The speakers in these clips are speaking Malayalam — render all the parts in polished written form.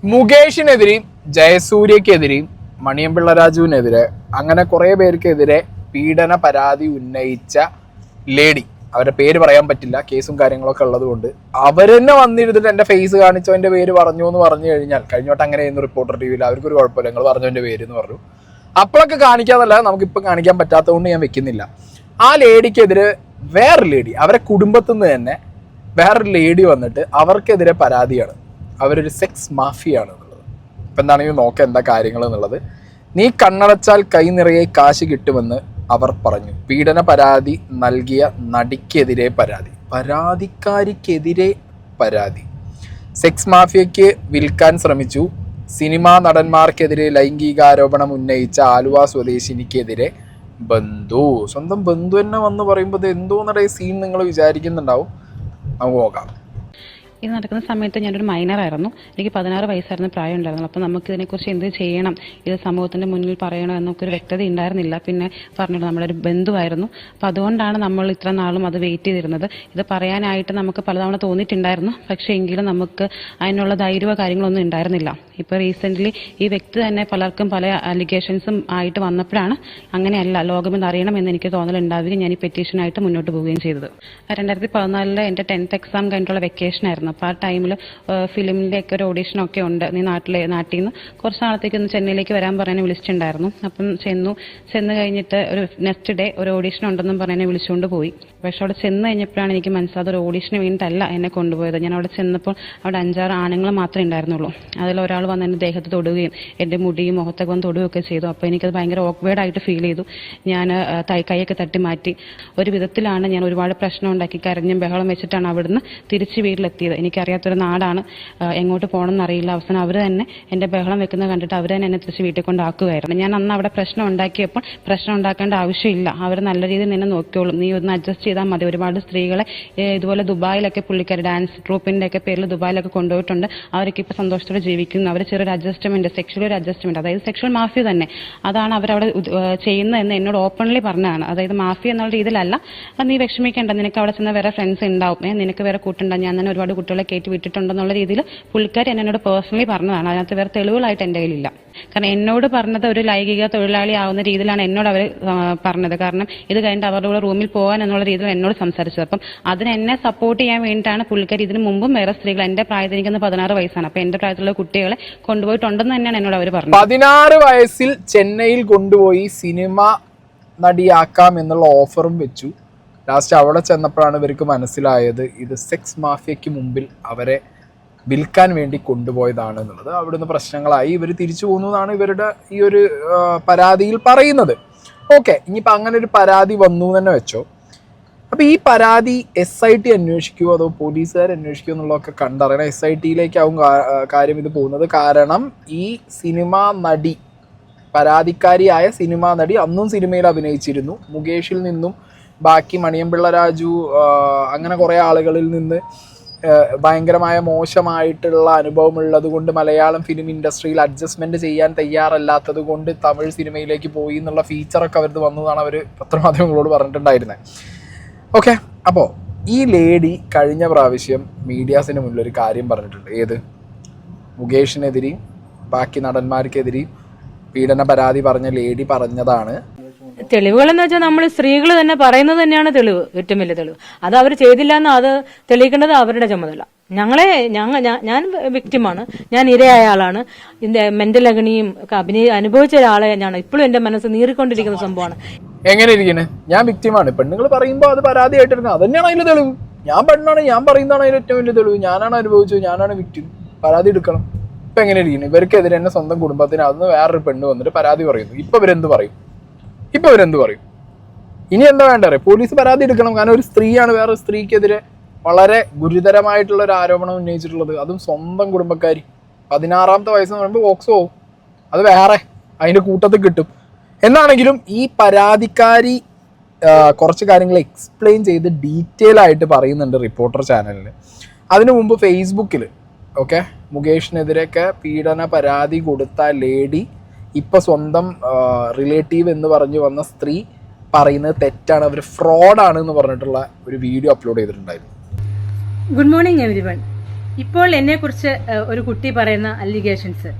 മുകേഷിനെതിരെയും ജയസൂര്യക്കെതിരെയും മണിയമ്പിള്ള രാജുവിനെതിരെ അങ്ങനെ കുറേ പേർക്കെതിരെ പീഡന പരാതി ഉന്നയിച്ച ലേഡി, അവരുടെ പേര് പറയാൻ പറ്റില്ല, കേസും കാര്യങ്ങളൊക്കെ ഉള്ളത് കൊണ്ട് അവരെന്നെ വന്നിരുന്നിട്ട് എൻ്റെ ഫേസ് കാണിച്ചവൻ്റെ പേര് പറഞ്ഞു എന്ന് പറഞ്ഞു കഴിഞ്ഞാൽ, കഴിഞ്ഞോട്ട് അങ്ങനെയായിരുന്നു റിപ്പോർട്ടർ ടി വിയിൽ, അവർക്കൊരു കുഴപ്പമില്ല, നിങ്ങൾ പറഞ്ഞവൻ്റെ പേര് എന്ന് പറഞ്ഞു. അപ്പോഴൊക്കെ കാണിക്കാതല്ല, നമുക്കിപ്പോൾ കാണിക്കാൻ പറ്റാത്തതുകൊണ്ട് ഞാൻ വെക്കുന്നില്ല. ആ ലേഡിക്കെതിരെ വേറൊരു ലേഡി, അവരെ കുടുംബത്തിൽ നിന്ന് തന്നെ വേറൊരു ലേഡി വന്നിട്ട് അവർക്കെതിരെ പരാതിയാണ്, അവരൊരു സെക്സ് മാഫിയാണ് എന്നുള്ളത്. ഇപ്പം എന്താണെങ്കിലും നോക്കാം എന്താ കാര്യങ്ങൾ എന്നുള്ളത്. നീ കണ്ണടച്ചാൽ കൈ നിറയെ കാശ് കിട്ടുമെന്ന് അവർ പറഞ്ഞു. പീഡന പരാതി നൽകിയ നടിക്കെതിരെ പരാതി, പരാതിക്കാരിക്കെതിരെ പരാതി. സെക്സ് മാഫിയയ്ക്ക് വിൽക്കാൻ ശ്രമിച്ചു. സിനിമാ നടന്മാർക്കെതിരെ ലൈംഗികാരോപണം ഉന്നയിച്ച ആലുവ സ്വദേശിനിക്കെതിരെ ബന്ധു, സ്വന്തം ബന്ധു തന്നെ വന്ന് പറയുമ്പോൾ ഇത് എന്തോന്നടേ സീൻ നിങ്ങൾ വിചാരിക്കുന്നുണ്ടാവും. നമുക്ക് നോക്കാം. ഇത് നടക്കുന്ന സമയത്ത് ഞാനൊരു മൈനറായിരുന്നു. എനിക്ക് 16 വയസ്സായിരുന്നു പ്രായം ഉണ്ടായിരുന്നു. അപ്പോൾ നമുക്ക് ഇതിനെക്കുറിച്ച് എന്ത് ചെയ്യണം, ഇത് സമൂഹത്തിൻ്റെ മുന്നിൽ പറയണം എന്നൊക്കെ ഒരു വ്യക്തത ഉണ്ടായിരുന്നില്ല. പിന്നെ പറഞ്ഞിട്ട് നമ്മളൊരു ബന്ധുവായിരുന്നു. അപ്പോൾ അതുകൊണ്ടാണ് നമ്മൾ ഇത്ര നാളും അത് വെയിറ്റ് ചെയ്തിരുന്നത്. ഇത് പറയാനായിട്ട് നമുക്ക് പലതവണ തോന്നിയിട്ടുണ്ടായിരുന്നു. പക്ഷേ എങ്കിലും നമുക്ക് അതിനുള്ള ധൈര്യമോ കാര്യങ്ങളൊന്നും ഉണ്ടായിരുന്നില്ല. ഇപ്പോൾ റീസെൻ്റ്ലി ഈ വ്യക്തി തന്നെ പലർക്കും പല അലിഗേഷൻസും ആയിട്ട് വന്നപ്പോഴാണ് അങ്ങനെയല്ല, ലോകമെന്ന് അറിയണമെന്ന് എനിക്ക് തോന്നലുണ്ടാവുകയും ഞാൻ ഈ പെറ്റീഷനായിട്ട് മുന്നോട്ട് പോവുകയും ചെയ്തത്. 2014 എൻ്റെ 10th എക്സാം കഴിഞ്ഞിട്ടുള്ള വെക്കേഷനായിരുന്നു. അപ്പോൾ ആ ടൈമിൽ ഫിലിമിൻ്റെ ഒക്കെ ഒരു ഓഡീഷനൊക്കെ ഉണ്ട്. നീ നാട്ടിൽ നിന്ന് കുറച്ച് നാളത്തേക്ക് ഒന്ന് ചെന്നൈയിലേക്ക് വരാൻ പറയാൻ വിളിച്ചിട്ടുണ്ടായിരുന്നു. അപ്പം ചെന്ന് കഴിഞ്ഞിട്ട് ഒരു നെക്സ്റ്റ് ഡേ ഒരു ഓഡീഷൻ ഉണ്ടെന്നും പറയാൻ വിളിച്ചുകൊണ്ട് പോയി. പക്ഷെ അവിടെ ചെന്ന് കഴിഞ്ഞപ്പോഴാണ് എനിക്ക് മനസ്സിലായത് ഒരു ഓഡീഷന് വേണ്ടിയിട്ടല്ല എന്നെ കൊണ്ടുപോയത്. ഞാൻ അവിടെ ചെന്നപ്പോൾ അവിടെ 5-6 ആണുങ്ങൾ മാത്രമേ ഉണ്ടായിരുന്നുള്ളൂ. അതിലൊരാൾ വന്ന് എൻ്റെ ദേഹത്ത് തൊടുകയും എൻ്റെ മുടിയും മുഖത്തൊക്കെ വന്ന് തൊടുകയൊക്കെ ചെയ്തു. അപ്പോൾ എനിക്കത് ഭയങ്കര ഓക്വേർഡായിട്ട് ഫീൽ ചെയ്തു. ഞാൻ കൈയൊക്കെ തട്ടി മാറ്റി. ഒരു വിധത്തിലാണ് ഞാൻ ഒരുപാട് പ്രശ്നം ഉണ്ടാക്കി കരഞ്ഞും ബഹളം വെച്ചിട്ടാണ് അവിടുന്ന് തിരിച്ച് വീട്ടിലെത്തിയത്. എനിക്കറിയാത്തൊരു നാടാണ്, എങ്ങോട്ട് പോകണമെന്ന് അറിയില്ല. അവസാനം അവർ തന്നെ എൻ്റെ ബഹളം വെക്കുന്നത് കണ്ടിട്ട് അവർ തന്നെ എന്നെ തിരിച്ച് വീട്ടിൽ കൊണ്ടാക്കുമായിരുന്നു. ഞാൻ അന്ന് അവിടെ പ്രശ്നം ഉണ്ടാക്കിയപ്പോൾ പ്രശ്നം ഉണ്ടാക്കേണ്ട ആവശ്യമില്ല, അവർ നല്ല രീതിയിൽ നിന്നെ നോക്കിയോളും, നീ ഒന്ന് അഡ്ജസ്റ്റ് ചെയ്താൽ മതി. ഒരുപാട് സ്ത്രീകളെ ഇതുപോലെ ദുബായിലൊക്കെ പുള്ളിക്കാർ ഡാൻസ് ട്രൂപ്പിൻ്റെ ഒക്കെ പേരിൽ ദുബായിലൊക്കെ കൊണ്ടുപോയിട്ടുണ്ട്. അവരൊക്കെ ഇപ്പോൾ സന്തോഷത്തോടെ ജീവിക്കുന്നു. അവർ ചെറിയൊരു അഡ്ജസ്റ്റ്മെൻറ്റ്, സെക്ഷൽ ഒരു അഡ്ജസ്റ്റ്മെൻറ്റ്, അതായത് സെക്ഷൽ മാഫിയ തന്നെ, അതാണ് അവരവിടെ ചെയ്യുന്നതെന്ന് എന്നോട് ഓപ്പൺലി പറഞ്ഞതാണ്. അതായത് മാഫിയ എന്നുള്ള രീതിയിലല്ല, നീ വിഷമിക്കേണ്ട, നിനക്ക് അവിടെ ചെന്ന വേറെ ഫ്രണ്ട്സ് ഉണ്ടാവും, നിനക്ക് വേറെ കൂട്ടുണ്ടാവും, ഞാൻ തന്നെ ഒരുപാട് കുട്ടികളെ കയറ്റി വിട്ടിട്ടുണ്ടെന്നുള്ള രീതിയിൽ പുള്ളിക്കാരി എന്നോട് പേഴ്സണലി പറഞ്ഞതാണ്. അതിനകത്ത് വേറെ തെളിവുകളായിട്ട് എൻ്റെ കയ്യിലില്ല. കാരണം എന്നോട് പറഞ്ഞത് ഒരു ലൈംഗിക തൊഴിലാളി ആവുന്ന രീതിയിലാണ് എന്നോട് അവർ പറഞ്ഞത്. കാരണം ഇത് കഴിഞ്ഞിട്ട് അവരുടെ കൂടെ റൂമിൽ പോകാൻ എന്നുള്ള രീതിയിൽ എന്നോട് സംസാരിച്ചത്. അപ്പം അതിന് എന്നെ സപ്പോർട്ട് ചെയ്യാൻ വേണ്ടിയിട്ടാണ് പുള്ളിക്കാരി ഇതിനു മുമ്പും വേറെ സ്ത്രീകൾ, എൻ്റെ പ്രായത്തിൽ എനിക്കൊന്ന് 16 വയസ്സാണ്, അപ്പം എൻ്റെ പ്രായത്തിലുള്ള കുട്ടികളെ കൊണ്ടുപോയിട്ടുണ്ടെന്ന് തന്നെയാണ് എന്നോട് അവർ പറഞ്ഞത്. 16 വയസ്സിൽ ചെന്നൈയിൽ കൊണ്ടുപോയി സിനിമ നടിയാക്കാം എന്നുള്ള ഓഫറും വെച്ചു. ലാസ്റ്റ് അവിടെ ചെന്നപ്പോഴാണ് ഇവർക്ക് മനസ്സിലായത് ഇത് സെക്സ് മാഫിയയ്ക്ക് മുമ്പിൽ അവരെ വിൽക്കാൻ വേണ്ടി കൊണ്ടുപോയതാണ് എന്നുള്ളത്. അവിടുന്ന് പ്രശ്നങ്ങളായി ഇവർ തിരിച്ചു പോകുന്നതാണ് ഇവരുടെ ഈ ഒരു പരാതിയിൽ പറയുന്നത്. ഓക്കെ, ഇനിയിപ്പോൾ അങ്ങനെ ഒരു പരാതി വന്നു തന്നെ വെച്ചോ. അപ്പോൾ ഈ പരാതി SIT അന്വേഷിക്കുമോ അതോ പോലീസുകാർ അന്വേഷിക്കുമോ എന്നുള്ളതൊക്കെ കണ്ടറിയണം. SITയിലേക്കാവും കാര്യം ഇത് പോകുന്നത്. കാരണം ഈ സിനിമാ നടി, പരാതിക്കാരിയായ സിനിമാ നടി അന്നും സിനിമയിൽ അഭിനയിച്ചിരുന്നു. മുകേഷിൽ നിന്നും ബാക്കി മണിയമ്പിള്ള രാജു അങ്ങനെ കുറേ ആളുകളിൽ നിന്ന് ഭയങ്കരമായ മോശമായിട്ടുള്ള അനുഭവമുള്ളത് കൊണ്ട് മലയാളം ഫിലിം ഇൻഡസ്ട്രിയിൽ അഡ്ജസ്റ്റ്മെൻറ്റ് ചെയ്യാൻ തയ്യാറല്ലാത്തത് കൊണ്ട് തമിഴ് സിനിമയിലേക്ക് പോയി എന്നുള്ള ഫീച്ചറൊക്കെ അവർക്ക് വന്നതാണ് അവർ പത്രമാധ്യമങ്ങളോട് പറഞ്ഞിട്ടുണ്ടായിരുന്നത്. ഓക്കെ, അപ്പോൾ ഈ ലേഡി കഴിഞ്ഞ പ്രാവശ്യം മീഡിയാസിന് മുന്നിൽ ഒരു കാര്യം പറഞ്ഞിട്ടുണ്ട്. ഏത്? മുകേഷിനെതിരെയും ബാക്കി നടന്മാർക്കെതിരെയും പീഡന പരാതി പറഞ്ഞ ലേഡി പറഞ്ഞതാണ്. തെളിവുകൾ എന്ന് വെച്ചാൽ നമ്മൾ സ്ത്രീകൾ തന്നെ പറയുന്നത് തന്നെയാണ് തെളിവ്, ഏറ്റവും വലിയ തെളിവ്. അത് അവർ ചെയ്തില്ല എന്ന് അത് തെളിയിക്കേണ്ടത് അവരുടെ ചുമതല. ഞാൻ വിക്ടിമാണ്, ഞാൻ ഇരയായ ആളാണ്. ഇതിന്റെ മെന്റൽ അഗ്നിയും അനുഭവിച്ച ഒരാളെ ഞാൻ ഇപ്പോഴും എന്റെ മനസ്സ് നീറിക്കൊണ്ടിരിക്കുന്ന സംഭവമാണ്. എങ്ങനെ ഇരിക്കണേ? ഞാൻ വിക്ടിമാണ്. പെണ്ണുങ്ങൾ പറയുമ്പോൾ അത് പരാതിയായിട്ടിരുന്നത് അത് തന്നെയാണ് അതിന്റെ തെളിവ്. ഞാൻ പെണ്ണാണ്, ഞാൻ പറയുന്നതാണ് അതിന് ഏറ്റവും വലിയ തെളിവ്. ഞാനാണ് അനുഭവിച്ചത്, ഞാനാണ് വിക്ടിം, പരാതി എടുക്കണം. ഇപ്പൊ എങ്ങനെ ഇരിക്കുന്നു? ഇവർക്കെതിരെ തന്നെ സ്വന്തം കുടുംബത്തിന് അന്ന് വേറൊരു പെണ്ണ് വന്നിട്ട് പരാതി പറയുന്നു. ഇപ്പൊ ഇവരെന്ത് പറയും? ഇനി എന്താ വേണ്ട? പോലീസ് പരാതി എടുക്കണം. കാരണം ഒരു സ്ത്രീയാണ് വേറെ സ്ത്രീക്കെതിരെ വളരെ ഗുരുതരമായിട്ടുള്ള ഒരു ആരോപണം ഉന്നയിച്ചിട്ടുള്ളത്, അതും സ്വന്തം കുടുംബക്കാരി. 16ാമത്തെ വയസ്സെന്ന് പറയുമ്പോൾ ബോക്സ് പോവും, അത് വേറെ അതിൻ്റെ കൂട്ടത്തിൽ കിട്ടും. എന്നാണെങ്കിലും ഈ പരാതിക്കാരി കുറച്ച് കാര്യങ്ങൾ എക്സ്പ്ലെയിൻ ചെയ്ത് ഡീറ്റെയിൽ ആയിട്ട് പറയുന്നുണ്ട് റിപ്പോർട്ടർ ചാനലിൽ. അതിനു മുമ്പ് ഫേസ്ബുക്കിൽ മുകേഷിനെതിരെയൊക്കെ പീഡന പരാതി കൊടുത്ത ലേഡി ഇപ്പം സ്വന്തം റിലേറ്റീവ് എന്ന് പറഞ്ഞു വന്ന സ്ത്രീ പറയുന്നത് തെറ്റാണ്, അവർ ഫ്രോഡാണ് എന്ന് പറഞ്ഞിട്ടുള്ള ഒരു വീഡിയോ അപ്ലോഡ് ചെയ്തിട്ടുണ്ടായിരുന്നു. Good morning everyone. ഇപ്പോൾ എന്നെക്കുറിച്ച് ഒരു കുട്ടി പറയുന്ന അലിഗേഷൻസ്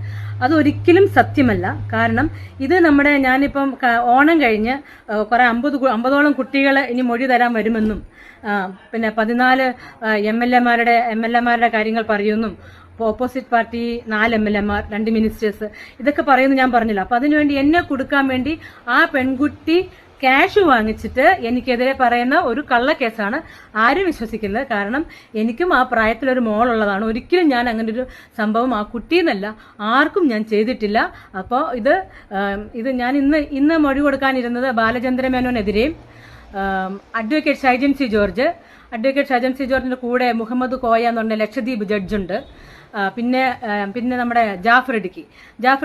അതൊരിക്കലും സത്യമല്ല. കാരണം ഇത് നമ്മുടെ ഞാനിപ്പം ഓണം കഴിഞ്ഞ് കുറെ 50ഓളം കുട്ടികൾ ഇനി മൊഴി തരാൻ വരുമെന്നും പിന്നെ 14 എം എൽ എമാരുടെ കാര്യങ്ങൾ പറയുമെന്നും ഓപ്പോസിറ്റ് പാർട്ടി 4 MLA-മാർ 2 മിനിസ്റ്റേഴ്സ് ഇതൊക്കെ പറയുന്നു ഞാൻ പറഞ്ഞില്ല. അപ്പൊ അതിനുവേണ്ടി എന്നെ കൊടുക്കാൻ വേണ്ടി ആ പെൺകുട്ടി ക്യാഷ് വാങ്ങിച്ചിട്ട് എനിക്കെതിരെ പറയുന്ന ഒരു കള്ളക്കേസാണ്. ആരും വിശ്വസിക്കുന്നത്. കാരണം എനിക്കും ആ പ്രായത്തിലൊരു മോളുള്ളതാണ്. ഒരിക്കലും ഞാൻ അങ്ങനെ ഒരു സംഭവം ആ കുട്ടിയെന്നല്ല ആർക്കും ഞാൻ ചെയ്തിട്ടില്ല. അപ്പോൾ ഇത് ഞാൻ ഇന്ന് മൊഴി കൊടുക്കാനിരുന്നത് ബാലചന്ദ്ര മേനോനെതിരെയും അഡ്വക്കേറ്റ് ഷൈജൻ സി ജോർജിന്റെ കൂടെ മുഹമ്മദ് കോയ എന്ന് പറഞ്ഞ ലക്ഷദ്വീപ് ജഡ്ജുണ്ട്. പിന്നെ നമ്മുടെ ജാഫർ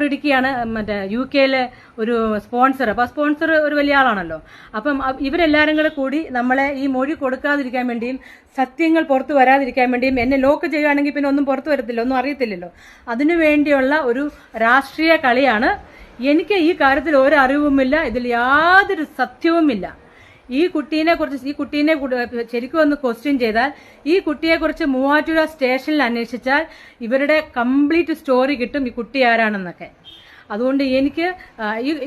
ഇടുക്കിയാണ് മറ്റേ UK-യിലെ ഒരു സ്പോൺസർ. അപ്പോൾ സ്പോൺസർ ഒരു വലിയ ആളാണല്ലോ. അപ്പം ഇവരെല്ലാവരും കൂടി നമ്മളെ ഈ മൊഴി കൊടുക്കാതിരിക്കാൻ വേണ്ടിയും സത്യങ്ങൾ പുറത്തു വരാതിരിക്കാൻ വേണ്ടിയും എന്നെ ലോക്ക് ചെയ്യുകയാണെങ്കിൽ പിന്നെ ഒന്നും പുറത്തു വരത്തില്ല, ഒന്നും അറിയത്തില്ലല്ലോ. അതിനു വേണ്ടിയുള്ള ഒരു രാഷ്ട്രീയ കളിയാണ്. എനിക്ക് ഈ കാര്യത്തിൽ ഒരു അറിവുമില്ല, ഇതിൽ യാതൊരു സത്യവുമില്ല. ഈ കുട്ടീനെ ശരിക്കും ഒന്ന് ക്വസ്റ്റ്യൻ ചെയ്താൽ ഈ കുട്ടിയെക്കുറിച്ച് മൂവാറ്റുപുഴ സ്റ്റേഷനിൽ അന്വേഷിച്ചാൽ ഇവരുടെ കംപ്ലീറ്റ് സ്റ്റോറി കിട്ടും, ഈ കുട്ടി ആരാണെന്നൊക്കെ. അതുകൊണ്ട് എനിക്ക്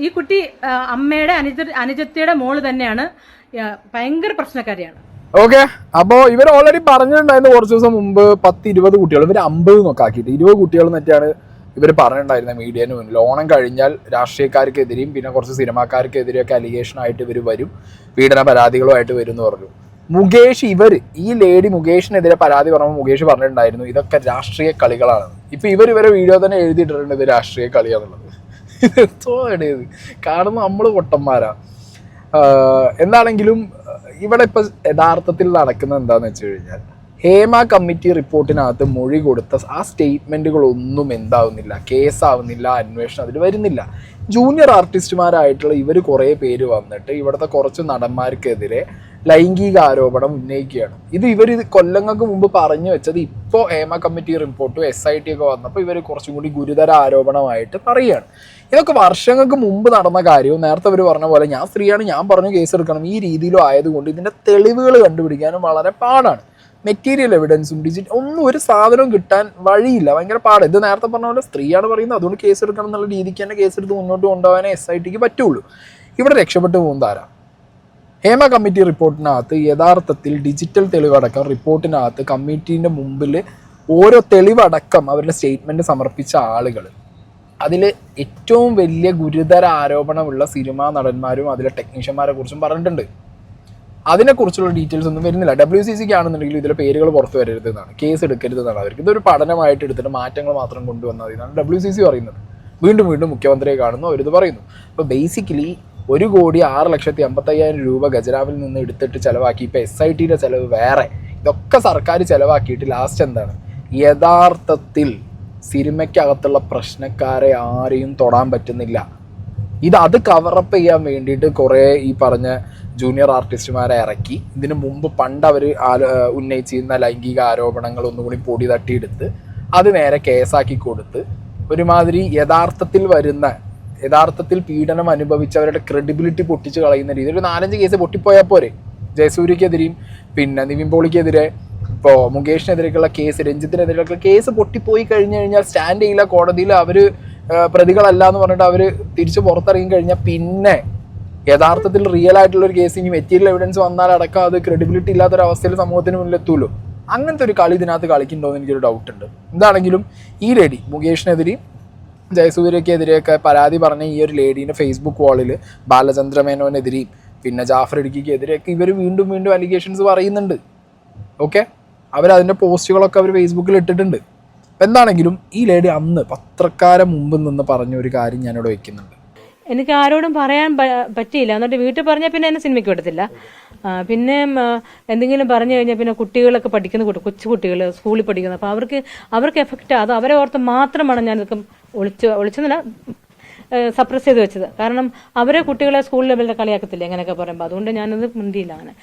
ഈ കുട്ടി അമ്മയുടെ അനുജത്തിയുടെ മോള് തന്നെയാണ്, ഭയങ്കര പ്രശ്നക്കാരിയാണ്. ഓക്കെ, അപ്പോ ഇവർ ഓൾറെഡി പറഞ്ഞിട്ടുണ്ടായിരുന്നു കുറച്ച് ദിവസം മുമ്പ് 10-20 കുട്ടികൾ, ഇവർ 50 നോക്കാക്കിയിട്ട് 20 കുട്ടികൾ എന്നിട്ടാണ് ഇവർ പറഞ്ഞിട്ടുണ്ടായിരുന്ന മീഡിയന് മുന്നിൽ. ഓണം കഴിഞ്ഞാൽ രാഷ്ട്രീയക്കാർക്കെതിരെയും പിന്നെ കുറച്ച് സിനിമാക്കാർക്കെതിരെയൊക്കെ അലിഗേഷൻ ആയിട്ട് ഇവർ വരും, പീഡന പരാതികളുമായിട്ട് വരും എന്ന് പറഞ്ഞു. ഈ ലേഡി മുകേഷിനെതിരെ പരാതി പറഞ്ഞപ്പോൾ മുകേഷ് പറഞ്ഞിട്ടുണ്ടായിരുന്നു ഇതൊക്കെ രാഷ്ട്രീയ കളികളാണ്. ഇപ്പൊ ഇവരെ വീഡിയോ തന്നെ എഴുതിയിട്ടുണ്ട് ഇത് രാഷ്ട്രീയ കളിയാന്നുള്ളത്. എന്തോ ഇടയത് കാണുമ്പോൾ നമ്മള് പൊട്ടന്മാരാ. എന്താണെങ്കിലും ഇവിടെ ഇപ്പൊ യഥാർത്ഥത്തിൽ നടക്കുന്നത് എന്താന്ന് വെച്ച് കഴിഞ്ഞാൽ ഹേമ കമ്മിറ്റി റിപ്പോർട്ടിനകത്ത് മൊഴി കൊടുത്ത ആ സ്റ്റേറ്റ്മെന്റുകളൊന്നും എന്താവുന്നില്ല, കേസാവുന്നില്ല, അന്വേഷണം അതിൽ വരുന്നില്ല. ജൂനിയർ ആർട്ടിസ്റ്റുമാരായിട്ടുള്ള ഇവർ കുറേ പേര് വന്നിട്ട് ഇവിടുത്തെ കുറച്ച് നടന്മാർക്കെതിരെ ലൈംഗിക ആരോപണം ഉന്നയിക്കുകയാണ്. ഇവർ കൊല്ലങ്ങൾക്ക് മുമ്പ് പറഞ്ഞു വെച്ചത് ഇപ്പോൾ ഹേമ കമ്മിറ്റി റിപ്പോർട്ടും SIT ഒക്കെ വന്നപ്പോൾ ഇവർ കുറച്ചും കൂടി ഗുരുതര ആരോപണമായിട്ട് പറയുകയാണ്. ഇതൊക്കെ വർഷങ്ങൾക്ക് മുമ്പ് നടന്ന കാര്യവും നേരത്തെ അവർ പറഞ്ഞ പോലെ ഞാൻ സ്ത്രീയാണ്, ഞാൻ പറഞ്ഞു കേസെടുക്കണം, ഈ രീതിയിലും ആയതുകൊണ്ട് ഇതിൻ്റെ തെളിവുകൾ കണ്ടുപിടിക്കാനും വളരെ പാടാണ്. മെറ്റീരിയൽ എവിഡൻസും ഒന്നും ഒരു സാധനവും കിട്ടാൻ വഴിയില്ല, ഭയങ്കര പാട്. ഇത് നേരത്തെ പറഞ്ഞ പോലെ സ്ത്രീയാണ് പറയുന്നത്, അതുകൊണ്ട് കേസ് എടുക്കണം എന്നുള്ള രീതിക്ക് തന്നെ കേസെടുത്ത് മുന്നോട്ട് കൊണ്ടുപോകാനേ SITക്ക് പറ്റുള്ളൂ. ഇവിടെ രക്ഷപ്പെട്ടു പോകുന്നതാരാ? ഹേമ കമ്മിറ്റി റിപ്പോർട്ടിനകത്ത് യഥാർത്ഥത്തിൽ ഡിജിറ്റൽ തെളിവടക്കം റിപ്പോർട്ടിനകത്ത് കമ്മിറ്റീൻ്റെ മുമ്പിൽ ഓരോ തെളിവടക്കം അവരുടെ സ്റ്റേറ്റ്മെൻറ്റ് സമർപ്പിച്ച ആളുകൾ, അതിൽ ഏറ്റവും വലിയ ഗുരുതര ആരോപണമുള്ള സിനിമാ നടന്മാരും അതിലെ ടെക്നീഷ്യന്മാരെ കുറിച്ചും പറഞ്ഞിട്ടുണ്ട്. അതിനെക്കുറിച്ചുള്ള ഡീറ്റെയിൽസ് ഒന്നും വരുന്നില്ല. WCCക്ക് ആണെന്നുണ്ടെങ്കിൽ ഇതിലെ പേരുകൾ പുറത്തു വരരുത് എന്നാണ്, കേസ് എടുക്കരുത് എന്നാണ് അവർക്ക്. ഇതൊരു പഠനമായിട്ട് എടുത്തിട്ട് മാറ്റങ്ങൾ മാത്രം കൊണ്ടുവന്നാൽ എന്നാണ് WCC പറയുന്നത്. വീണ്ടും മുഖ്യമന്ത്രിയെ കാണുന്നു, അവരിത് പറയുന്നു. അപ്പോൾ ബേസിക്കലി 1,06,55,000 രൂപ ഖജനാവിൽ നിന്ന് എടുത്തിട്ട് ചിലവാക്കി. ഇപ്പോൾ SITയുടെ ചിലവ് വേറെ, ഇതൊക്കെ സർക്കാർ ചിലവാക്കിയിട്ട് ലാസ്റ്റ് എന്താണ്? യഥാർത്ഥത്തിൽ സിനിമയ്ക്കകത്തുള്ള പ്രശ്നക്കാരെ ആരെയും തൊടാൻ പറ്റുന്നില്ല. അത് കവറപ്പ് ചെയ്യാൻ വേണ്ടിയിട്ട് കുറേ ഈ പറഞ്ഞ ജൂനിയർ ആർട്ടിസ്റ്റുമാരെ ഇറക്കി. ഇതിനു മുമ്പ് പണ്ട് അവർ ഉന്നയിച്ചിരുന്ന ലൈംഗിക ആരോപണങ്ങൾ ഒന്നുകൂടി പൊടി തട്ടിയെടുത്ത് അത് നേരെ കേസാക്കി കൊടുത്ത് ഒരുമാതിരി യഥാർത്ഥത്തിൽ പീഡനം അനുഭവിച്ചവരുടെ ക്രെഡിബിലിറ്റി പൊട്ടിച്ച് കളയുന്ന രീതിയിൽ 4-5 കേസ് പൊട്ടിപ്പോയാൽ പോരെ. ജയസൂര്യക്കെതിരെയും പിന്നെ നിവിൻ പോളിക്കെതിരെ, ഇപ്പോൾ മുകേഷിനെതിരെയൊക്കെയുള്ള കേസ്, രഞ്ജിത്തിനെതിരെയൊക്കെ കേസ് പൊട്ടിപ്പോയി കഴിഞ്ഞാൽ സ്റ്റാൻഡ് ചെയ്യില്ല കോടതിയിൽ, അവർ പ്രതികളല്ല എന്ന് പറഞ്ഞിട്ട് അവർ തിരിച്ച് പുറത്തിറങ്ങി കഴിഞ്ഞാൽ പിന്നെ യഥാർത്ഥത്തിൽ റിയൽ ആയിട്ടുള്ള ഒരു കേസ് ഇനി മെറ്റീരിയൽ എവിഡൻസ് വന്നാലടക്കം അത് ക്രെഡിബിലിറ്റി ഇല്ലാത്തൊരവസ്ഥയിൽ സമൂഹത്തിന് മുന്നിലെത്തുമല്ലോ. അങ്ങനത്തെ ഒരു കളി ഇതിനകത്ത് കളിക്കുന്നുണ്ടോ എന്ന് എനിക്കൊരു ഡൗട്ടുണ്ട്. എന്താണെങ്കിലും ഈ ലേഡി മുകേഷിനെതിരെയും ജയസൂര്യക്കെതിരെയൊക്കെ പരാതി പറഞ്ഞ ഈ ഒരു ലേഡീൻ്റെ ഫേസ്ബുക്ക് വാളിൽ ബാലചന്ദ്ര മേനോനെതിരെയും പിന്നെ ജാഫർ ഇടുക്കിക്കെതിരെയൊക്കെ ഇവർ വീണ്ടും അലിഗേഷൻസ് പറയുന്നുണ്ട്. ഓക്കെ, അവരതിൻ്റെ പോസ്റ്റുകളൊക്കെ അവർ ഫേസ്ബുക്കിൽ ഇട്ടിട്ടുണ്ട്. അപ്പം എന്താണെങ്കിലും ഈ ലേഡി അന്ന് പത്രക്കാരെ മുമ്പിൽ നിന്ന് പറഞ്ഞ ഒരു കാര്യം ഞാനിവിടെ വെക്കുന്നുണ്ട്. എനിക്ക് ആരോടും പറയാൻ പറ്റിയില്ല. എന്നിട്ട് വീട്ടിൽ പറഞ്ഞാൽ പിന്നെ എന്നെ സിനിമയ്ക്ക് വിടത്തില്ല. പിന്നെ എന്തെങ്കിലും പറഞ്ഞു കഴിഞ്ഞാൽ പിന്നെ കുട്ടികളൊക്കെ പഠിക്കുന്ന കൊച്ചു കുട്ടികൾ സ്കൂളിൽ പഠിക്കുന്നത്, അപ്പോൾ അവർക്ക് എഫക്റ്റ് അത് അവരെ ഓർത്ത് മാത്രമാണ് ഞാൻ ഇതൊക്കെ ഒളിച്ചെന്നല്ല സപ്രസ് ചെയ്ത് വെച്ചത്. കാരണം അവരെ കുട്ടികളെ സ്കൂൾ ലെവലിൽ കളിയാക്കത്തില്ല എങ്ങനെയൊക്കെ പറയുമ്പോൾ, അതുകൊണ്ട് ഞാനത് മുന്തിയില്ല അങ്ങനെ.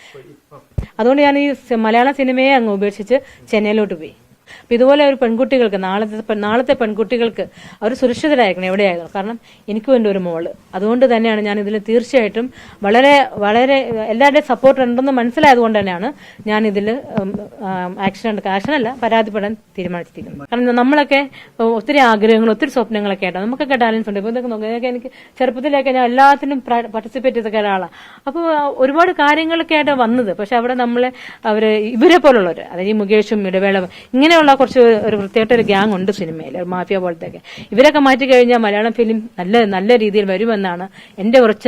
അതുകൊണ്ട് ഞാൻ ഈ മലയാള സിനിമയെ അങ്ങ് ഉപേക്ഷിച്ച് ചെന്നൈയിലോട്ട് പോയി. അപ്പം ഇതുപോലെ ഒരു പെൺകുട്ടികൾക്ക് നാളത്തെ പെൺകുട്ടികൾക്ക് അവർ സുരക്ഷിതരായിരിക്കണം എവിടെയായിരുന്നു. കാരണം എനിക്കും എൻ്റെ ഒരു മോള്. അതുകൊണ്ട് തന്നെയാണ് ഞാൻ ഇതിൽ തീർച്ചയായിട്ടും വളരെ വളരെ എല്ലാവരുടെയും സപ്പോർട്ട് ഉണ്ടെന്ന് മനസ്സിലായതുകൊണ്ട് തന്നെയാണ് ഞാൻ ഇതിൽ ആക്ഷനല്ല പരാതിപ്പെടാൻ തീരുമാനിച്ചിരിക്കുന്നത്. കാരണം നമ്മളൊക്കെ ഒത്തിരി ആഗ്രഹങ്ങളും ഒത്തിരി സ്വപ്നങ്ങളൊക്കെ ആയിട്ടാണ്. നമുക്കൊക്കെ ടാലൻസ് ഉണ്ട്. ഇപ്പോൾ ഇതൊക്കെ നോക്കുക, എനിക്ക് ചെറുപ്പത്തിലൊക്കെ ഞാൻ എല്ലാത്തിനും പാർട്ടിസിപ്പേറ്റ് ചെയ്തൊക്കെ ഒരാളാണ്. അപ്പോൾ ഒരുപാട് കാര്യങ്ങളൊക്കെ ആയിട്ട് വന്നത്. പക്ഷെ അവിടെ അവർ ഇവരെ പോലുള്ളവർ, അതായത് ഈ മുകേഷും ഇടവേള ഇങ്ങനെയുള്ള കുറച്ച് ഒരു പ്രത്യേക ഒരു ഗ്യാങ് ഉണ്ട് സിനിമയിൽ, മാഫിയ പോലത്തെയൊക്കെ. ഇവരൊക്കെ മാറ്റി കഴിഞ്ഞാൽ മലയാളം ഫിലിം നല്ല രീതിയിൽ വരുമെന്നാണ് എൻ്റെ ഉറച്ച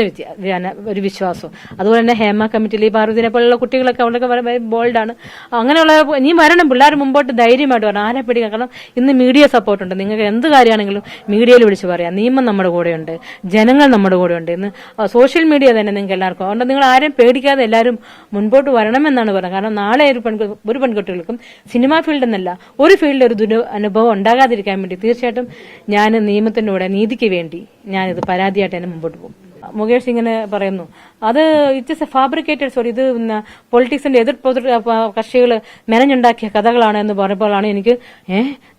ഒരു വിശ്വാസം. അതുപോലെ തന്നെ ഹേമ കമ്മിറ്റിയിൽ ഈ പാർവതിനെ പോലുള്ള കുട്ടികളൊക്കെ അവരൊക്കെ ബോൾഡാണ്. അങ്ങനെയുള്ള നീ വരണം, പിള്ളേർ മുമ്പോട്ട് ധൈര്യമായിട്ട് വരണം, ആരെ പേടിക്കണം. കാരണം ഇന്ന് മീഡിയ സപ്പോർട്ടുണ്ട്. നിങ്ങൾക്ക് എന്ത് കാര്യമാണെങ്കിലും മീഡിയയിൽ വിളിച്ച് പറയാം. നിയമം നമ്മുടെ കൂടെയുണ്ട്, ജനങ്ങൾ നമ്മുടെ കൂടെയുണ്ട്. ഇന്ന് സോഷ്യൽ മീഡിയ തന്നെ നിങ്ങൾക്ക് എല്ലാവർക്കും. അതുകൊണ്ട് നിങ്ങൾ ആരെയും പേടിക്കാതെ എല്ലാവരും മുൻപോട്ട് വരണമെന്നാണ് പറയുന്നത്. കാരണം നാളെ ഒരു പെൺകുട്ടികൾക്കും സിനിമാ ഫീൽഡ് എന്നല്ല ഒരു ഫീൽഡിൽ ഒരു അനുഭവം ഉണ്ടാകാതിരിക്കാൻ വേണ്ടി തീർച്ചയായിട്ടും ഞാൻ നിയമത്തിൻ്റെ കൂടെ നീതിക്ക് വേണ്ടി ഞാനിത് പരാതിയായിട്ട് തന്നെ മുമ്പോട്ട് പോകും. മുകേഷ് ഇങ്ങനെ പറയുന്നു, അത് ഇറ്റ്സ് എ ഫാബ്രിക്കേറ്റഡ് സ്റ്റോറി, ഇത് പൊളിറ്റിക്സിന്റെ എതിർ കക്ഷികൾ മെനഞ്ഞുണ്ടാക്കിയ കഥകളാണ് എന്ന് പറഞ്ഞപ്പോഴാണ് എനിക്ക്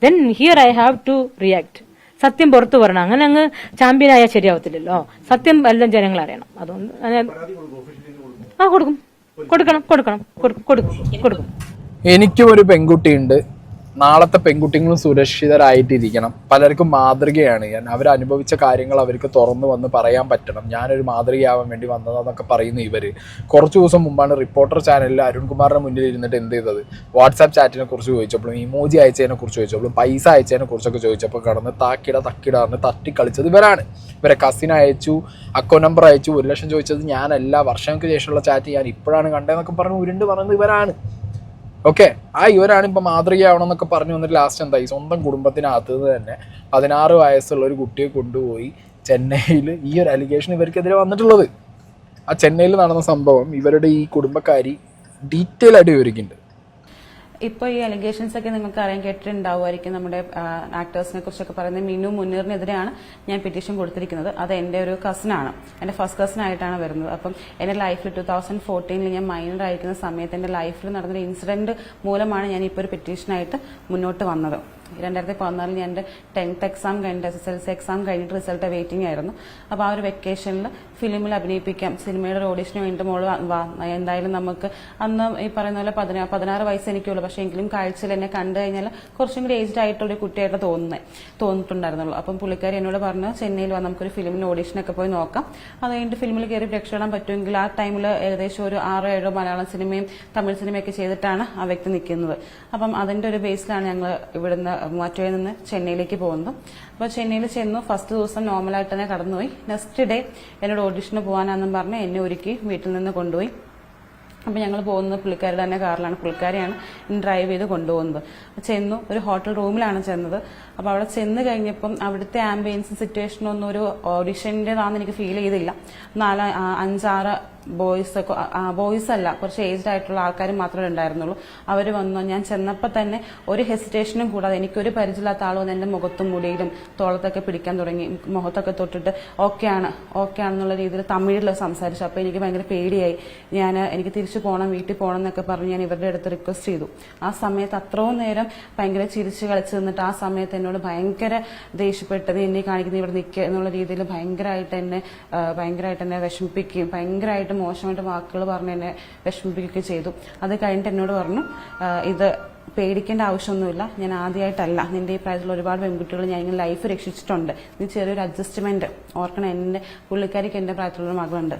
then here I have to react. സത്യം പുറത്തു വരണം. അങ്ങനെ അങ്ങ് ചാമ്പ്യനായാൽ ശരിയാവത്തില്ലല്ലോ. സത്യം എല്ലാം ജനങ്ങൾ അറിയണം. അതുകൊണ്ട് കൊടുക്കും. എനിക്കും ഒരു പെൺകുട്ടിയുണ്ട്. നാളത്തെ പെൺകുട്ടികളും സുരക്ഷിതരായിട്ടിരിക്കണം. പലർക്കും മാതൃകയാണ് ഞാൻ. അവരനുഭവിച്ച കാര്യങ്ങൾ അവർക്ക് തുറന്നു വന്ന് പറയാൻ പറ്റണം. ഞാനൊരു മാതൃകയാവാൻ വേണ്ടി വന്നതാന്നൊക്കെ പറയുന്ന ഇവർ കുറച്ച് ദിവസം മുമ്പാണ് റിപ്പോർട്ടർ ചാനലിൽ അരുൺകുമാറിന്റെ മുന്നിൽ ഇരുന്നിട്ട് എന്ത് ചെയ്തത്, വാട്സാപ്പ് ചാറ്റിനെ കുറിച്ച് ചോദിച്ചപ്പോഴും ഇമോജി അയച്ചതിനെ കുറിച്ച് ചോദിച്ചപ്പോഴും പൈസ അയച്ചതിനെ കുറിച്ചൊക്കെ ചോദിച്ചപ്പോൾ കടന്ന് താക്കിട പറഞ്ഞ് തട്ടിക്കളിച്ചത് ഇവരാണ്. ഇവരെ കസിൻ അയച്ചു, അക്കൗണ്ട് നമ്പർ അയച്ചു, 1 ലക്ഷം ചോദിച്ചത് ഞാനല്ല, വർഷങ്ങൾക്ക് ശേഷമുള്ള ചാറ്റ് ഞാൻ ഇപ്പോഴാണ് കണ്ടതെന്നൊക്കെ പറഞ്ഞ് ഉരുണ്ട് പറഞ്ഞത് ഇവരാണ്. ഓക്കെ, ഇവരാണ് ഇപ്പം മാതൃകയാവണം എന്നൊക്കെ പറഞ്ഞു വന്നിട്ട് ലാസ്റ്റ് എന്തായി, സ്വന്തം കുടുംബത്തിനകത്ത് തന്നെ 16 വയസ്സുള്ള ഒരു കുട്ടിയെ കൊണ്ടുപോയി ചെന്നൈയിൽ ഈ ഒരു അലിഗേഷൻ ഇവർക്കെതിരെ വന്നിട്ടുള്ളത്. ആ ചെന്നൈയിൽ നടന്ന സംഭവം ഇവരുടെ ഈ കുടുംബക്കാരി ഡീറ്റെയിൽ ആയിട്ട് വിവരിക്കുന്നുണ്ട്. ഇപ്പോൾ ഈ അലിഗേഷൻസ് ഒക്കെ നിങ്ങൾക്ക് അറിയാൻ കേട്ടിട്ടുണ്ടാവുമായിരിക്കും. നമ്മുടെ ആക്ടേഴ്സിനെ കുറിച്ചൊക്കെ പറയുന്നത് മിനു മുനീറിനെതിരെയാണ് ഞാൻ പെറ്റീഷൻ കൊടുത്തിരിക്കുന്നത്. അത് എൻ്റെ ഒരു കസിനാണ്, എൻ്റെ ഫസ്റ്റ് കസിൻ ആയിട്ടാണ് വരുന്നത്. അപ്പം എൻ്റെ ലൈഫിൽ 2014 ഞാൻ മൈനർ ആയിരിക്കുന്ന സമയത്ത് എൻ്റെ ലൈഫിൽ നടന്നൊരു ഇൻസിഡന്റ് മൂലമാണ് ഞാൻ ഇപ്പോൾ ഒരു പെറ്റീഷനായിട്ട് മുന്നോട്ട് വന്നത്. 2014 ഞാൻ എൻ്റെ 10th എക്സാം കഴിഞ്ഞിട്ട് SSLC എക്സാം കഴിഞ്ഞിട്ട് റിസൾട്ട് വെയിറ്റിംഗ് ആയിരുന്നു. അപ്പോൾ ആ ഒരു വെക്കേഷനിൽ ഫിലിമിൽ അഭിനയിപ്പിക്കാം, സിനിമയുടെ ഒരു ഓഡിഷന് വേണ്ടി മോള് എന്തായാലും നമുക്ക് അന്ന് ഈ പറയുന്ന പോലെ 16 വയസ്സ് എനിക്കുള്ളൂ. പക്ഷേ എങ്കിലും കാഴ്ചയിൽ എന്നെ കണ്ടു കഴിഞ്ഞാൽ കുറച്ചും കൂടി ഏജ്ഡ് ആയിട്ടുള്ളൊരു കുട്ടിയായിട്ട് തോന്നിയിട്ടുണ്ടായിരുന്നുള്ളൂ. അപ്പം പുള്ളിക്കാരി എന്നോട് പറഞ്ഞു, ചെന്നൈയിൽ വന്ന് നമുക്കൊരു ഫിലിമിന് ഓഡിഷനൊക്കെ പോയി നോക്കാം, അത് കഴിഞ്ഞിട്ട് ഫിലിമിൽ കയറി രക്ഷപ്പെടാൻ പറ്റുമെങ്കിൽ. ആ ടൈമിൽ ഏകദേശം ഒരു 6-7 മലയാളം സിനിമയും തമിഴ് സിനിമയൊക്കെ ചെയ്തിട്ടാണ് ആ വ്യക്തി നിൽക്കുന്നത്. അപ്പം അതിന്റെ ഒരു ബേസിലാണ് ഞങ്ങൾ ഇവിടുന്ന് മാറ്റുവയിൽ നിന്ന് ചെന്നൈയിലേക്ക് പോകുന്നത്. അപ്പോൾ ചെന്നൈയിൽ ചെന്നു. ഫസ്റ്റ് ദിവസം നോർമലായിട്ട് തന്നെ കടന്നുപോയി. നെക്സ്റ്റ് ഡേ എന്നോട് ഓഡിഷന് പോകാനാണെന്നും പറഞ്ഞ് എന്നെ ഒരുക്കി വീട്ടിൽ നിന്ന് കൊണ്ടുപോയി. അപ്പോൾ ഞങ്ങൾ പോകുന്നത് പുള്ളിക്കാരുടെ തന്നെ കാറിലാണ്. പുള്ളിക്കാരെയാണ് ഡ്രൈവ് ചെയ്ത് കൊണ്ടുപോകുന്നത്. ചെന്നു, ഒരു ഹോട്ടൽ റൂമിലാണ് ചെന്നത്. അപ്പോൾ അവിടെ ചെന്ന് കഴിഞ്ഞപ്പം അവിടുത്തെ ആംബിയൻസും സിറ്റുവേഷനും ഒന്നും ഒരു ഓഡിഷൻ്റെതാണെന്ന് എനിക്ക് ഫീൽ ചെയ്തില്ല. 5-6 ബോയ്സ് അല്ല, കുറച്ച് ഏജ്ഡ് ആയിട്ടുള്ള ആൾക്കാർ മാത്രമേ ഉണ്ടായിരുന്നുള്ളൂ. അവർ വന്നു. ഞാൻ ചെന്നപ്പോൾ തന്നെ ഒരു ഹെസിറ്റേഷനും കൂടാതെ എനിക്കൊരു പരിചയമില്ലാത്ത ആൾ വന്ന് എൻ്റെ മുഖത്തും മുടിയിലും തോളത്തൊക്കെ പിടിക്കാൻ തുടങ്ങി. മുഖത്തൊക്കെ തൊട്ടിട്ട് ഓക്കെ ആണെന്നുള്ള രീതിയിൽ തമിഴിൽ സംസാരിച്ചു. അപ്പോൾ എനിക്ക് ഭയങ്കര പേടിയായി. എനിക്ക് തിരിച്ചു പോകണം, വീട്ടിൽ പോകണം എന്നൊക്കെ പറഞ്ഞ് ഞാൻ ഇവരുടെ അടുത്ത് റിക്വസ്റ്റ് ചെയ്തു. ആ സമയത്ത് അത്രയും നേരം ഭയങ്കര ചിരിച്ച് കളിച്ച് നിന്നിട്ട് ആ സമയത്ത് എന്നോട് ഭയങ്കര ദേഷ്യപ്പെട്ടത്, എന്നെ കാണിക്കുന്നത് ഇവിടെ നിൽക്കുക എന്നുള്ള രീതിയിൽ ഭയങ്കരമായിട്ട് എന്നെ വിഷമിപ്പിക്കുകയും ഭയങ്കരമായിട്ട് മോശമായിട്ട് വാക്കുകൾ പറഞ്ഞ് എന്നെ വിഷമിപ്പിക്കുകയും ചെയ്തു. അത് കഴിഞ്ഞിട്ട് എന്നോട് പറഞ്ഞു, ഇത് പേടിക്കേണ്ട ആവശ്യമൊന്നുമില്ല, ഞാൻ ആദ്യമായിട്ടല്ല, നിന്റെ ഈ പ്രായത്തിലുള്ള ഒരുപാട് പെൺകുട്ടികൾ ഞാൻ ഇങ്ങനെ ലൈഫ് രക്ഷിച്ചിട്ടുണ്ട്, നീ ചെറിയൊരു അഡ്ജസ്റ്റ്മെന്റ് ഓർക്കണം, എന്റെ പുള്ളിക്കാരിക്ക് എന്റെ പ്രായത്തിലുള്ള മകളുണ്ട്,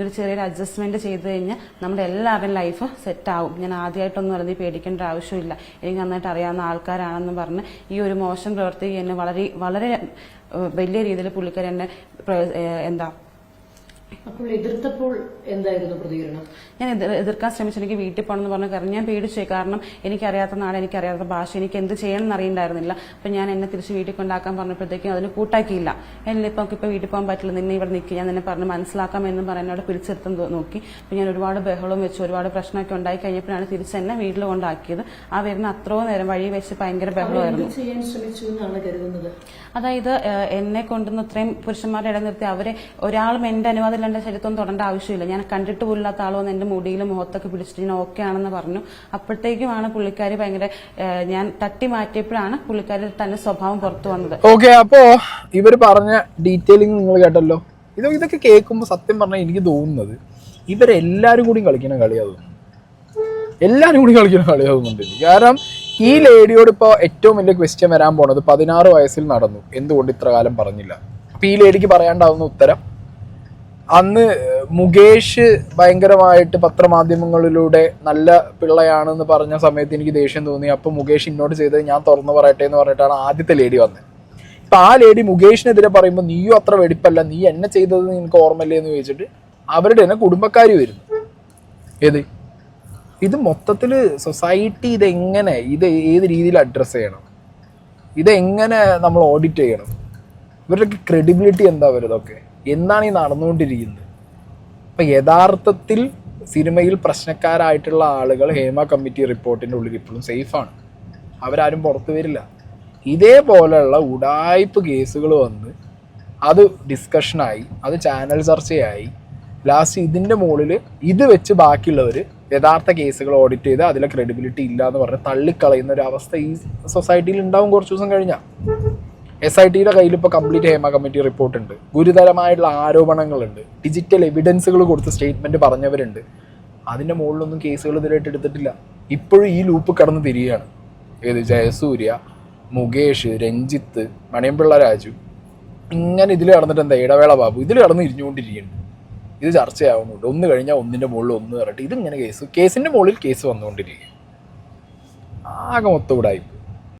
ഒരു ചെറിയൊരു അഡ്ജസ്റ്റ്മെന്റ് ചെയ്ത് കഴിഞ്ഞാൽ നമ്മുടെ എല്ലാവരുടെയും ലൈഫ് സെറ്റ് ആവും, ഞാൻ ആദ്യമായിട്ടൊന്നും അല്ല, നീ പേടിക്കേണ്ട ആവശ്യമില്ല, എനിക്ക് നന്നായിട്ട് അറിയാവുന്ന ആൾക്കാരാണെന്ന് പറഞ്ഞ് ഈ ഒരു മോശം പ്രവൃത്തി എന്നെ വളരെ വളരെ വലിയ രീതിയിൽ പുള്ളിക്കാരി എന്നെ അപ്പോൾ എതിർത്തപ്പോൾ എന്തായിരുന്നു പ്രതികരണം? ഞാൻ എതിർക്കാൻ ശ്രമിച്ചു. എനിക്ക് വീട്ടിൽ പോകണമെന്ന് പറഞ്ഞ കാരണം ഞാൻ പേടിച്ചു. കാരണം എനിക്കറിയാത്ത നാട്, എനിക്കറിയാത്ത ഭാഷ, എനിക്ക് എന്ത് ചെയ്യണം എന്നറിയണ്ടായിരുന്നില്ല. അപ്പം ഞാൻ എന്നെ തിരിച്ച് വീട്ടിൽ കൊണ്ടാക്കാൻ പറഞ്ഞപ്പോഴത്തേക്കും അതിന് കൂട്ടാക്കിയില്ല. എന്നിപ്പോൾ വീട്ടിൽ പോകാൻ പറ്റില്ല, നിന്നെ ഇവിടെ നിൽക്കുക, ഞാൻ നിന്നെ പറഞ്ഞ് മനസ്സിലാക്കാം എന്നും പറഞ്ഞ് എന്നോട് പിടിച്ചെടുത്ത് നോക്കി. അപ്പം ഞാൻ ഒരുപാട് ബഹളവും വെച്ച് ഒരുപാട് പ്രശ്നമൊക്കെ ഉണ്ടായി കഴിഞ്ഞപ്പോഴാണ് തിരിച്ച് എന്നെ വീട്ടിൽ കൊണ്ടാക്കിയത്. ആ വരുന്ന അത്രയും നേരം വഴി വെച്ച് ഭയങ്കര ബഹളമായിരുന്നു. കരുതുന്നത് അതായത് എന്നെ കൊണ്ടുവന്ന് ഇത്രയും പുരുഷന്മാരുടെ ഇടം നിർത്തി അവരെ ഒരാളും എന്റെ അനുവാദം ചെന്ന് എന്റെ ശരീരത്തൊന്നും തൊടേണ്ട ആവശ്യമില്ല, ഞാൻ കണ്ടിട്ട് പോലില്ലാത്ത ആൾ വന്ന് എന്റെ മുടിയിലും മുഖത്തൊക്കെ പിടിച്ചിട്ട് ഞാൻ ഓക്കെ ആണെന്ന് പറഞ്ഞു. അപ്പോഴത്തേക്കുമാണ് പുള്ളിക്കാരി ഭയങ്കര ഞാൻ തട്ടി മാറ്റിയപ്പോഴാണ് പുള്ളിക്കാരി തന്നെ സ്വഭാവം പുറത്തു വന്നത്. ഓക്കെ, അപ്പോ ഇവർ പറഞ്ഞ ഡീറ്റെയിലിംഗ് നിങ്ങൾ കേട്ടല്ലോ. ഇതൊക്കെ കേൾക്കുമ്പോൾ സത്യം പറഞ്ഞാൽ എനിക്ക് തോന്നുന്നത് ഇവരെല്ലാരും കൂടി കളിക്കുന്ന കളിയാകും, എല്ലാരും കൂടി കളിക്കുന്ന കളിയാകുന്നുണ്ട്. കാരണം ഈ ലേഡിയോട് ഇപ്പോൾ ഏറ്റവും വലിയ ക്വസ്റ്റ്യൻ വരാൻ പോണത് 16 വയസ്സിൽ നടന്നു, എന്തുകൊണ്ട് ഇത്ര കാലം പറഞ്ഞില്ല. അപ്പൊ ഈ ലേഡിക്ക് പറയാണ്ടാവുന്ന ഉത്തരം, അന്ന് മുകേഷ് ഭയങ്കരമായിട്ട് പത്രമാധ്യമങ്ങളിലൂടെ നല്ല പിള്ളയാണെന്ന് പറഞ്ഞ സമയത്ത് എനിക്ക് ദേഷ്യം തോന്നി. അപ്പൊ മുകേഷ് എന്നോട് ചെയ്തത് ഞാൻ തുറന്നു പറയട്ടെ എന്ന് പറഞ്ഞിട്ടാണ് ആദ്യത്തെ ലേഡി വന്നത്. ഇപ്പൊ ആ ലേഡി മുകേഷിനെതിരെ പറയുമ്പോൾ നീയും അത്ര വെടിപ്പല്ല, നീ എന്നെ ചെയ്തത് നിനക്ക് ഓർമ്മയില്ലേ എന്ന് ചോദിച്ചിട്ട് അവരുടെ തന്നെ കുടുംബക്കാർ വരുന്നു. ഏത് ഇത് മൊത്തത്തിൽ സൊസൈറ്റി ഇത് ഏത് രീതിയിൽ അഡ്രസ്സ് ചെയ്യണം, ഇതെങ്ങനെ നമ്മൾ ഓഡിറ്റ് ചെയ്യണം, ഇവരുടെയൊക്കെ ക്രെഡിബിലിറ്റി എന്താ വരുന്നതൊക്കെ, എന്താണ് ഈ നടന്നുകൊണ്ടിരിക്കുന്നത്. അപ്പം യഥാർത്ഥത്തിൽ സിനിമയിൽ പ്രശ്നക്കാരായിട്ടുള്ള ആളുകൾ ഹേമ കമ്മിറ്റി റിപ്പോർട്ടിൻ്റെ ഉള്ളിൽ ഇപ്പോഴും സേഫാണ്, അവരാരും പുറത്തു വരില്ല. ഇതേപോലെയുള്ള ഉഡായിപ്പ് കേസുകൾ വന്ന് അത് ഡിസ്കഷനായി, അത് ചാനൽ ചർച്ചയായി, ലാസ്റ്റ് ഇതിൻ്റെ മുകളിൽ ഇത് വെച്ച് ബാക്കിയുള്ളവർ യഥാർത്ഥ കേസുകൾ ഓഡിറ്റ് ചെയ്ത് അതിലെ ക്രെഡിബിലിറ്റി ഇല്ല എന്ന് പറഞ്ഞ് തള്ളിക്കളയുന്ന ഒരു അവസ്ഥ ഈ സൊസൈറ്റിയിൽ ഉണ്ടാവും കുറച്ച് ദിവസം കഴിഞ്ഞാൽ. SITയുടെ കയ്യിൽ ഇപ്പോൾ കംപ്ലീറ്റ് ഹേമ കമ്മിറ്റി റിപ്പോർട്ടുണ്ട്, ഗുരുതരമായിട്ടുള്ള ആരോപണങ്ങളുണ്ട്, ഡിജിറ്റൽ എവിഡൻസുകൾ കൊടുത്ത് സ്റ്റേറ്റ്മെന്റ് പറഞ്ഞവരുണ്ട്. അതിൻ്റെ മുകളിലൊന്നും കേസുകൾ ഇതിലായിട്ട് എടുത്തിട്ടില്ല. ഇപ്പോഴും ഈ ലൂപ്പ് കടന്ന് തിരികെയാണ്. ഏത് ജയസൂര്യ, മുകേഷ്, രഞ്ജിത്ത്, മണിയമ്പിള്ള രാജു, ഇങ്ങനെ ഇതിൽ കടന്നിട്ട് എന്താ ഇടവേള ബാബു ഇതിൽ കടന്ന് ഇരിഞ്ഞുകൊണ്ടിരിക്കുന്നുണ്ട്. ഇത് ചർച്ചയാവുന്നുണ്ട്, ഒന്ന് കഴിഞ്ഞാൽ ഒന്നിൻ്റെ മുകളിൽ ഒന്ന് പറഞ്ഞിട്ട് ഇതിങ്ങനെ കേസിൻ്റെ മുകളിൽ കേസ് വന്നുകൊണ്ടിരിക്കുക. ആകെ മൊത്തം കൂടായി.